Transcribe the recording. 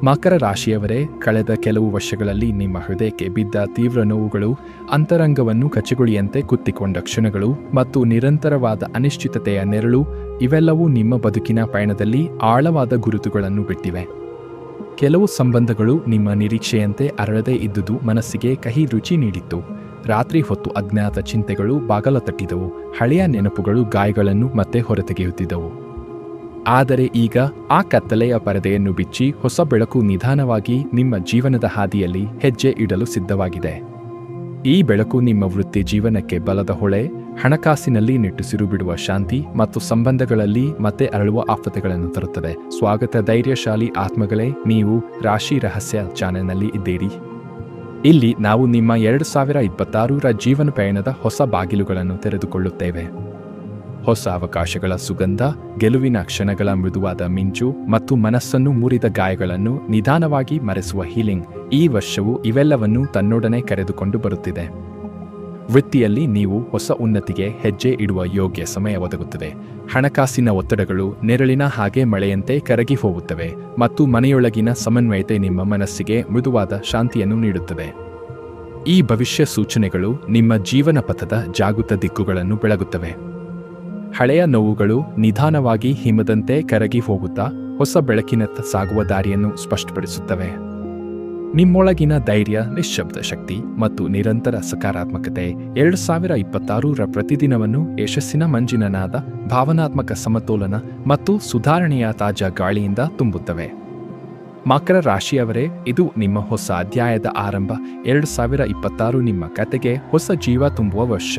ಮಕರ ರಾಶಿಯವರೇ, ಕಳೆದ ಕೆಲವು ವರ್ಷಗಳಲ್ಲಿ ನಿಮ್ಮ ಹೃದಯಕ್ಕೆ ಬಿದ್ದ ತೀವ್ರ ನೋವುಗಳು, ಅಂತರಂಗವನ್ನು ಕಚ್ಚಗುಳಿಯಂತೆ ಕುತ್ತಿಕೊಂಡ ಕ್ಷಣಗಳು ಮತ್ತು ನಿರಂತರವಾದ ಅನಿಶ್ಚಿತತೆಯ ನೆರಳು ಇವೆಲ್ಲವೂ ನಿಮ್ಮ ಬದುಕಿನ ಪಯಣದಲ್ಲಿ ಆಳವಾದ ಗುರುತುಗಳನ್ನು ಬಿಟ್ಟಿವೆ. ಕೆಲವು ಸಂಬಂಧಗಳು ನಿಮ್ಮ ನಿರೀಕ್ಷೆಯಂತೆ ಅರಳದೇ ಇದ್ದುದು ಮನಸ್ಸಿಗೆ ಕಹಿ ರುಚಿ ನೀಡಿತ್ತು. ರಾತ್ರಿ ಹೊತ್ತು ಅಜ್ಞಾತ ಚಿಂತೆಗಳು ಬಾಗಲ ತಟ್ಟಿದವು, ಹಳೆಯ ನೆನಪುಗಳು ಗಾಯಗಳನ್ನು ಮತ್ತೆ ಹೊರತೆಗೆಯುತ್ತಿದ್ದವು. ಆದರೆ ಈಗ ಆ ಕತ್ತಲೆಯ ಪರದೆಯನ್ನು ಬಿಚ್ಚಿ ಹೊಸ ಬೆಳಕು ನಿಧಾನವಾಗಿ ನಿಮ್ಮ ಜೀವನದ ಹಾದಿಯಲ್ಲಿ ಹೆಜ್ಜೆ ಇಡಲು ಸಿದ್ಧವಾಗಿದೆ. ಈ ಬೆಳಕು ನಿಮ್ಮ ವೃತ್ತಿ ಜೀವನಕ್ಕೆ ಬಲದ ಹೊಳೆ, ಹಣಕಾಸಿನಲ್ಲಿ ನಿಟ್ಟುಸಿರು ಬಿಡುವ ಶಾಂತಿ ಮತ್ತು ಸಂಬಂಧಗಳಲ್ಲಿ ಮತ್ತೆ ಅರಳುವ ಆಫತೆಗಳನ್ನು ತರುತ್ತದೆ. ಸ್ವಾಗತ ಧೈರ್ಯಶಾಲಿ ಆತ್ಮಗಳೇ, ನೀವು ರಾಶಿ ರಹಸ್ಯ ಚಾನೆಲ್ನಲ್ಲಿ ಇದ್ದೀರಿ. ಇಲ್ಲಿ ನಾವು ನಿಮ್ಮ 2026ರ ಜೀವನ ಪಯಣದ ಹೊಸ ಬಾಗಿಲುಗಳನ್ನು ತೆರೆದುಕೊಳ್ಳುತ್ತೇವೆ. ಹೊಸ ಅವಕಾಶಗಳ ಸುಗಂಧ, ಗೆಲುವಿನ ಕ್ಷಣಗಳ ಮೃದುವಾದ ಮಿಂಚು ಮತ್ತು ಮನಸ್ಸನ್ನು ಮುರಿದ ಗಾಯಗಳನ್ನು ನಿಧಾನವಾಗಿ ಮರೆಸುವ ಹೀಲಿಂಗ್ ಈ ವರ್ಷವು ಇವೆಲ್ಲವನ್ನೂ ತನ್ನೊಡನೆ ಕರೆದುಕೊಂಡು ಬರುತ್ತಿದೆ. ವೃತ್ತಿಯಲ್ಲಿ ನೀವು ಹೊಸ ಉನ್ನತಿಗೆ ಹೆಜ್ಜೆ ಇಡುವ ಯೋಗ್ಯ ಸಮಯ ಒದಗುತ್ತದೆ. ಹಣಕಾಸಿನ ಒತ್ತಡಗಳು ನೆರಳಿನ ಹಾಗೆ ಮಳೆಯಂತೆ ಕರಗಿ ಹೋಗುತ್ತವೆ ಮತ್ತು ಮನೆಯೊಳಗಿನ ಸಮನ್ವಯತೆ ನಿಮ್ಮ ಮನಸ್ಸಿಗೆ ಮೃದುವಾದ ಶಾಂತಿಯನ್ನು ನೀಡುತ್ತದೆ. ಈ ಭವಿಷ್ಯ ಸೂಚನೆಗಳು ನಿಮ್ಮ ಜೀವನ ಪಥದ ಜಾಗೃತ ದಿಕ್ಕುಗಳನ್ನು ಬೆಳಗುತ್ತವೆ. ಹಳೆಯ ನೋವುಗಳು ನಿಧಾನವಾಗಿ ಹಿಮದಂತೆ ಕರಗಿ ಹೋಗುತ್ತಾ ಹೊಸ ಬೆಳಕಿನತ್ತ ಸಾಗುವ ದಾರಿಯನ್ನು ಸ್ಪಷ್ಟಪಡಿಸುತ್ತವೆ. ನಿಮ್ಮೊಳಗಿನ ಧೈರ್ಯ, ನಿಶ್ಶಬ್ದ ಶಕ್ತಿ ಮತ್ತು ನಿರಂತರ ಸಕಾರಾತ್ಮಕತೆ 2026ರ ಪ್ರತಿದಿನವನ್ನು ಯಶಸ್ಸಿನ ಮಂಜಿನ ನಾದ, ಭಾವನಾತ್ಮಕ ಸಮತೋಲನ ಮತ್ತು ಸುಧಾರಣೆಯ ತಾಜಾ ಗಾಳಿಯಿಂದ ತುಂಬುತ್ತವೆ. ಮಕರ ರಾಶಿಯವರೇ, ಇದು ನಿಮ್ಮ ಹೊಸ ಅಧ್ಯಾಯದ ಆರಂಭ. 2026 ನಿಮ್ಮ ಕತೆಗೆ ಹೊಸ ಜೀವ ತುಂಬುವ ವರ್ಷ.